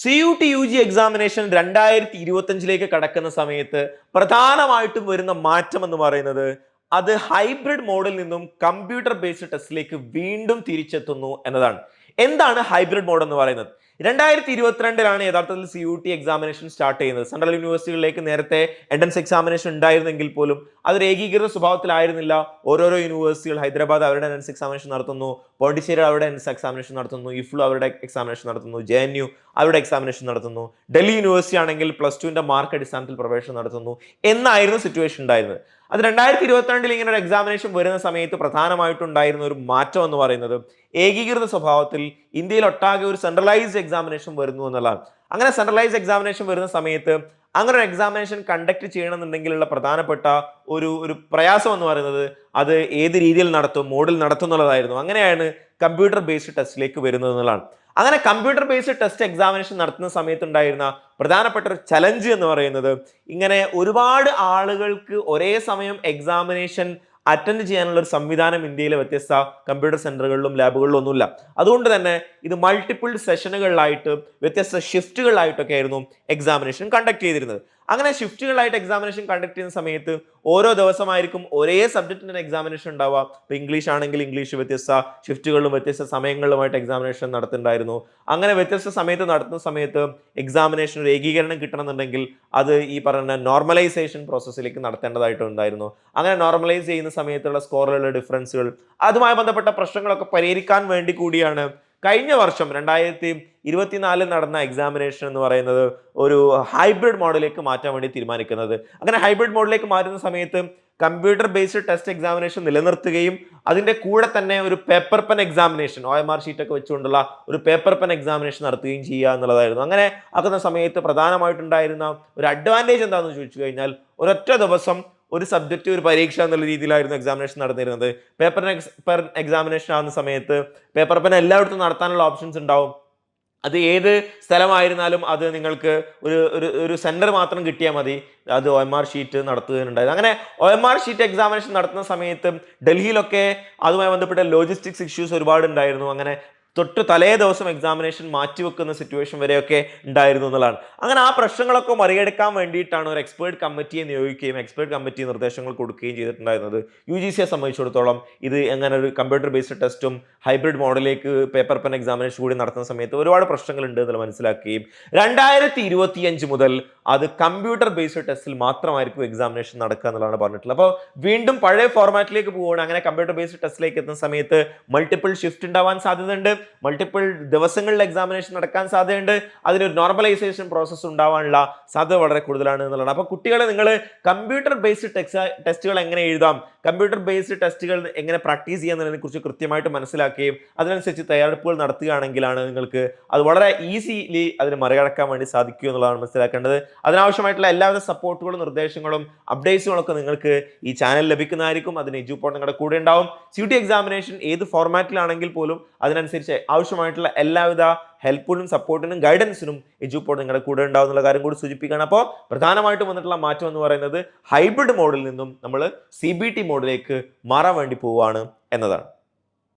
CUT UG examination 2025 കടക്കുന്ന സമയത്ത് പ്രധാനമായിട്ടും വരുന്ന മാറ്റം എന്ന് പറയുന്നത് അത് ഹൈബ്രിഡ് മോഡിൽ നിന്നും കമ്പ്യൂട്ടർ ബേസ്ഡ് ടെസ്റ്റിലേക്ക് വീണ്ടും തിരിച്ചെത്തുന്നു എന്നതാണ്. എന്താണ് ഹൈബ്രിഡ് മോഡ് എന്ന് പറയുന്നത്? 2022 യഥാർത്ഥത്തിൽ CUT എക്സാമിനേഷൻ സ്റ്റാർട്ട് ചെയ്യുന്നത്. സെൻട്രൽ യൂണിവേഴ്സിറ്റികളിലേക്ക് നേരത്തെ എൻട്രൻസ് എക്സാമിനേഷൻ ഉണ്ടായിരുന്നെങ്കിൽ പോലും അതൊരു ഏകീകൃത സ്വഭാവത്തിലായിരുന്നില്ല. ഓരോരോ യൂണിവേഴ്സിറ്റികൾ, ഹൈദരാബാദ് അവരുടെ എൻട്രൻസ് എക്സാമിനേഷൻ നടത്തുന്നു, പോണ്ടിച്ചേരി അവരുടെ എൻട്രൻസ് എക്സാമിനേഷൻ നടത്തുന്നു, ഇഫ്ലു അവരുടെ എക്സാമിനേഷൻ നടത്തുന്നു, JNU അവരുടെ എക്സാമിനേഷൻ നടത്തുന്നു, ഡൽഹി യൂണിവേഴ്സിറ്റി ആണെങ്കിൽ +2 മാർക്ക് അടിസ്ഥാനത്തിൽ പ്രവേശനം നടത്തുന്നു എന്നായിരുന്നു സിറ്റുവേഷൻ ഉണ്ടായിരുന്നത്. അത് 2022 ഇങ്ങനെ ഒരു എക്സാമിനേഷൻ വരുന്ന സമയത്ത് പ്രധാനമായിട്ടുണ്ടായിരുന്ന ഒരു മാറ്റം എന്ന് പറയുന്നത് ഏകീകൃത സ്വഭാവത്തിൽ ഇന്ത്യയിൽ ഒട്ടാകെ ഒരു സെൻട്രലൈസ്ഡ് എക്സാമിനേഷൻ വരുന്നു എന്നുള്ളതാണ്. അങ്ങനെ സെൻട്രലൈസ്ഡ് എക്സാമിനേഷൻ വരുന്ന സമയത്ത് അങ്ങനെ ഒരു എക്സാമിനേഷൻ കണ്ടക്ട് ചെയ്യണമെന്നുണ്ടെങ്കിലുള്ള പ്രധാനപ്പെട്ട ഒരു പ്രയാസം എന്ന് പറയുന്നത് അത് ഏത് രീതിയിൽ നടത്തും, മോഡിൽ നടത്തും എന്നുള്ളതായിരുന്നു. അങ്ങനെയാണ് കമ്പ്യൂട്ടർ ബേസ്ഡ് ടെസ്റ്റിലേക്ക് വരുന്നത് എന്നുള്ളതാണ്. അങ്ങനെ കമ്പ്യൂട്ടർ ബേസ്ഡ് ടെസ്റ്റ് എക്സാമിനേഷൻ നടത്തുന്ന സമയത്തുണ്ടായിരുന്ന പ്രധാനപ്പെട്ട ഒരു ചലഞ്ച് എന്ന് പറയുന്നത് ഇങ്ങനെ ഒരുപാട് ആളുകൾക്ക് ഒരേ സമയം എക്സാമിനേഷൻ അറ്റൻഡ് ചെയ്യാനുള്ള ഒരു സംവിധാനം ഇന്ത്യയിലെ വ്യത്യസ്ത കമ്പ്യൂട്ടർ സെന്ററുകളിലും ലാബുകളിലും ഒന്നുമില്ല. അതുകൊണ്ട് തന്നെ ഇത് മൾട്ടിപ്പിൾ സെഷനുകളിലായിട്ട് വ്യത്യസ്ത ഷിഫ്റ്റുകളിലായിട്ടൊക്കെ ആയിരുന്നു എക്സാമിനേഷൻ കണ്ടക്ട് ചെയ്തിരുന്നത്. അങ്ങനെ ഷിഫ്റ്റുകളായിട്ട് എക്സാമിനേഷൻ കണ്ടക്ട് ചെയ്യുന്ന സമയത്ത് ഓരോ ദിവസമായിരിക്കും ഒരേ സബ്ജക്റ്റിന്റെ എക്സാമിനേഷൻ ഉണ്ടാവുക. ഇപ്പൊ ഇംഗ്ലീഷ് ആണെങ്കിൽ ഇംഗ്ലീഷ് വ്യത്യസ്ത ഷിഫ്റ്റുകളിലും വ്യത്യസ്ത സമയങ്ങളിലുമായിട്ട് എക്സാമിനേഷൻ നടത്തുന്നുണ്ടായിരുന്നു. അങ്ങനെ വ്യത്യസ്ത സമയത്ത് നടത്തുന്ന സമയത്ത് എക്സാമിനേഷൻ ഒരു ഏകീകരണം കിട്ടണമെന്നുണ്ടെങ്കിൽ അത് ഈ പറയുന്ന നോർമലൈസേഷൻ പ്രോസസ്സിലേക്ക് നടത്തേണ്ടതായിട്ടുണ്ടായിരുന്നു. അങ്ങനെ നോർമലൈസ് ചെയ്യുന്ന സമയത്തുള്ള സ്കോറിലുള്ള ഡിഫറൻസുകൾ, അതുമായി ബന്ധപ്പെട്ട പ്രശ്നങ്ങളൊക്കെ പരിഹരിക്കാൻ വേണ്ടി കൂടിയാണ് കഴിഞ്ഞ വർഷം 2024 നടന്ന എക്സാമിനേഷൻ എന്ന് പറയുന്നത് ഒരു ഹൈബ്രിഡ് മോഡിലേക്ക് മാറ്റാൻ വേണ്ടി തീരുമാനിക്കുന്നത്. അങ്ങനെ ഹൈബ്രിഡ് മോഡിലേക്ക് മാറ്റുന്ന സമയത്ത് കമ്പ്യൂട്ടർ ബേസ്ഡ് ടെസ്റ്റ് എക്സാമിനേഷൻ നിലനിർത്തുകയും അതിന്റെ കൂടെ തന്നെ ഒരു paper pen examination, OMR sheet ഒക്കെ വെച്ചുകൊണ്ടുള്ള ഒരു പേപ്പർ പെൻ എക്സാമിനേഷൻ നടത്തുകയും ചെയ്യുക എന്നുള്ളതായിരുന്നു. അങ്ങനെ ആക്കുന്ന സമയത്ത് പ്രധാനമായിട്ടുണ്ടായിരുന്ന ഒരു അഡ്വാൻറ്റേജ് എന്താണെന്ന് ചോദിച്ചു കഴിഞ്ഞാൽ ഒരൊറ്റ ദിവസം ഒരു സബ്ജക്റ്റ് ഒരു പരീക്ഷ എന്നുള്ള രീതിയിലായിരുന്നു എക്സാമിനേഷൻ നടന്നിരുന്നത്. പേപ്പർ എക്സാമിനേഷൻ ആകുന്ന സമയത്ത് പേപ്പർ പെൻ എല്ലായിടത്തും നടത്താനുള്ള ഓപ്ഷൻസ് ഉണ്ടാവും. അത് ഏത് സ്ഥലമായിരുന്നാലും അത് നിങ്ങൾക്ക് ഒരു സെന്റർ മാത്രം കിട്ടിയാൽ മതി അത് OMR ഷീറ്റ് നടത്തുകയുണ്ടായത്. അങ്ങനെ OMR ഷീറ്റ് എക്സാമിനേഷൻ നടത്തുന്ന സമയത്ത് ഡൽഹിയിലൊക്കെ അതുമായി ബന്ധപ്പെട്ട ലോജിസ്റ്റിക്സ് ഇഷ്യൂസ് ഒരുപാട് ഉണ്ടായിരുന്നു. അങ്ങനെ തൊട്ട് തലേ ദിവസം എക്സാമിനേഷൻ മാറ്റിവെക്കുന്ന സിറ്റുവേഷൻ വരെയൊക്കെ ഉണ്ടായിരുന്നു എന്നുള്ളതാണ്. അങ്ങനെ ആ പ്രശ്നങ്ങളൊക്കെ മറികടക്കാൻ വേണ്ടിയിട്ടാണ് ഒരു എക്സ്പേർട്ട് കമ്മിറ്റിയെ നിയോഗിക്കുകയും എക്സ്പേർട്ട് കമ്മിറ്റി നിർദ്ദേശങ്ങൾ കൊടുക്കുകയും ചെയ്തിട്ടുണ്ടായിരുന്നത്. UGCയെ സംബന്ധിച്ചിടത്തോളം ഇത് എങ്ങനെ ഒരു കമ്പ്യൂട്ടർ ബേസ്ഡ് ടെസ്റ്റും ഹൈബ്രിഡ് മോഡലിലേക്ക് പേപ്പർ പെൻ എക്സാമിനേഷൻ കൂടി നടത്തുന്ന സമയത്ത് ഒരുപാട് പ്രശ്നങ്ങളുണ്ട് എന്നുള്ളത് മനസ്സിലാക്കുകയും 2025 മുതൽ അത് കമ്പ്യൂട്ടർ ബേസ്ഡ് ടെസ്റ്റിൽ മാത്രമായിരിക്കും എക്സാമിനേഷൻ നടക്കുക എന്നുള്ളതാണ് പറഞ്ഞിട്ടുള്ളത്. അപ്പോൾ വീണ്ടും പഴയ ഫോർമാറ്റിലേക്ക് പോവുകയാണ്. അങ്ങനെ കമ്പ്യൂട്ടർ ബേസ്ഡ് ടെസ്റ്റിലേക്ക് എത്തുന്ന സമയത്ത് മൾട്ടിപ്പിൾ ഷിഫ്റ്റ് ഉണ്ടാവാൻ സാധ്യതയുണ്ട്, മൾട്ടിപ്പിൾ ദിവസങ്ങളിൽ എക്സാമിനേഷൻ നടക്കാൻ സാധ്യതയുണ്ട്, അതിനൊരു നോർമലൈസേഷൻ പ്രോസസ്സ് ഉണ്ടാവാനുള്ള സാധ്യത വളരെ കൂടുതലാണ് എന്നുള്ളതാണ്. അപ്പോൾ കുട്ടികളെ നിങ്ങൾ കമ്പ്യൂട്ടർ ബേസ്ഡ് ടെസ്റ്റുകൾ എങ്ങനെ എഴുതാം, കമ്പ്യൂട്ടർ ബേസ്ഡ് ടെസ്റ്റുകൾ എങ്ങനെ പ്രാക്ടീസ് ചെയ്യാന്നതിനെ കുറിച്ച് കൃത്യമായിട്ട് മനസ്സിലാക്കുകയും അതിനനുസരിച്ച് തയ്യാറെടുപ്പുകൾ നടത്തുകയാണെങ്കിലാണ് നിങ്ങൾക്ക് അത് വളരെ ഈസിലി അതിന് മറികടക്കാൻ വേണ്ടി സാധിക്കുക എന്നുള്ളതാണ് മനസ്സിലാക്കേണ്ടത്. അതിനാവശ്യമായിട്ടുള്ള എല്ലാവിധ സപ്പോർട്ടുകളും നിർദ്ദേശങ്ങളും അപ്ഡേറ്റ്സുകളും ഒക്കെ നിങ്ങൾക്ക് ഈ ചാനൽ ലഭിക്കുന്നതായിരിക്കും. അതിന് എജുപോർട്ട് നിങ്ങളുടെ കൂടെ ഉണ്ടാവും. CUT എക്സാമിനേഷൻ ഏത് ഫോർമാറ്റിലാണെങ്കിൽ പോലും അതിനനുസരിച്ച് ആവശ്യമായിട്ടുള്ള എല്ലാവിധ ഹെൽപ്പിനും സപ്പോർട്ടിനും ഗൈഡൻസിനും എജുപോർട്ട് നിങ്ങളുടെ കൂടെ ഉണ്ടാവും എന്നുള്ള കാര്യം കൂടി സൂചിപ്പിക്കുകയാണ്. അപ്പോൾ പ്രധാനമായിട്ടും വന്നിട്ടുള്ള മാറ്റം എന്ന് പറയുന്നത് ഹൈബ്രിഡ് മോഡിൽ നിന്നും നമ്മൾ CBT മോഡിലേക്ക് മാറാൻ വേണ്ടി പോവുകയാണ് എന്നതാണ്.